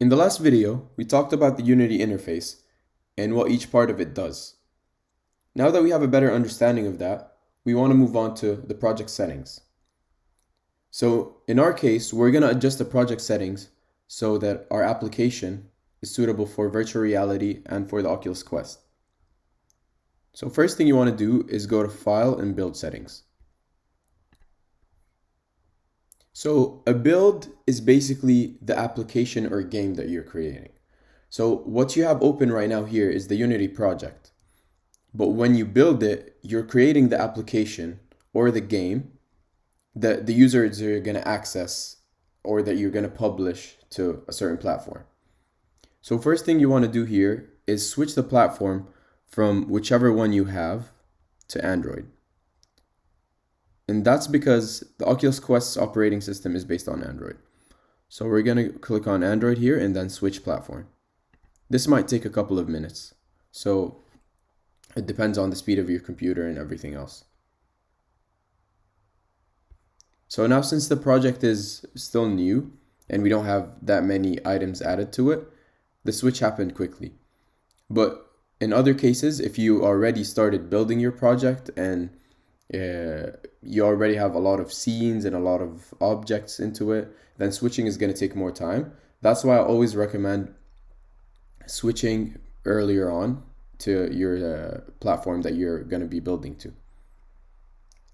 In the last video, we talked about the Unity interface and what each part of it does. Now that we have a better understanding of that, we want to move on to the project settings. So in our case, we're going to adjust the project settings so that our application is suitable for virtual reality and for the Oculus Quest. So first thing you want to do is go to File and Build Settings. So a build is basically the application or game that you're creating. So what you have open right now here is the Unity project. But when you build it, you're creating the application or the game that the users are going to access or that you're going to publish to a certain platform. So first thing you want to do here is switch the platform from whichever one you have to Android. And that's because the Oculus Quest's operating system is based on Android. So we're going to click on Android here and then switch platform. This might take a couple of minutes. So it depends on the speed of your computer and everything else. So now since the project is still new and we don't have that many items added to it, the switch happened quickly. But in other cases, if you already started building your project and you already have a lot of scenes and a lot of objects into it, then switching is going to take more time. That's why I always recommend switching earlier on to your platform that you're going to be building to.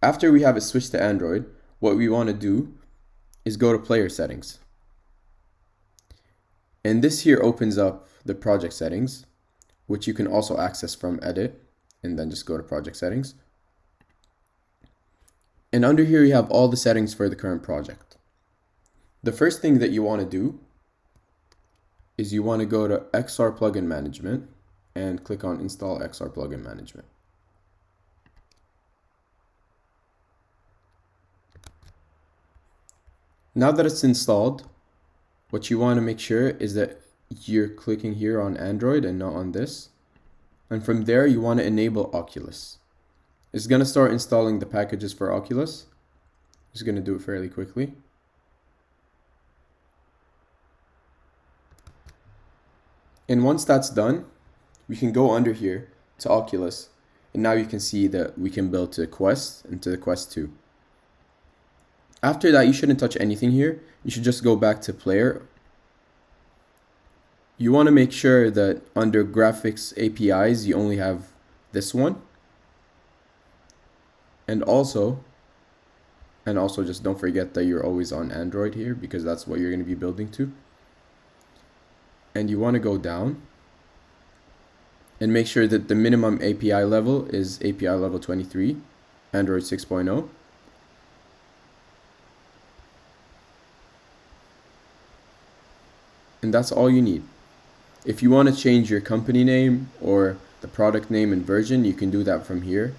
After we have it switched to Android, what we want to do is go to player settings. And this here opens up the project settings, which you can also access from edit and then just go to project settings. And under here you have all the settings for the current project. The first thing that you want to do is you want to go to XR plugin management and click on install XR plugin management. Now that it's installed, what you want to make sure is that you're clicking here on Android and not on this. And from there you want to enable Oculus. It's going to start installing the packages for Oculus. Just going to do it fairly quickly. And once that's done, we can go under here to Oculus. And now you can see that we can build to Quest and to the Quest 2. After that, you shouldn't touch anything here. You should just go back to player. You want to make sure that under graphics APIs, you only have this one. And also just don't forget that you're always on Android here because that's what you're going to be building to. And you want to go down and make sure that the minimum API level is API level 23, Android 6.0. And that's all you need. If you want to change your company name or the product name and version, you can do that from here.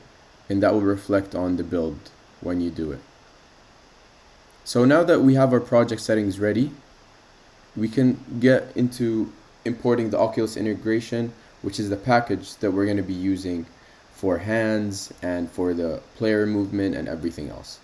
And that will reflect on the build when you do it. So now that we have our project settings ready, we can get into importing the Oculus integration, which is the package that we're going to be using for hands and for the player movement and everything else.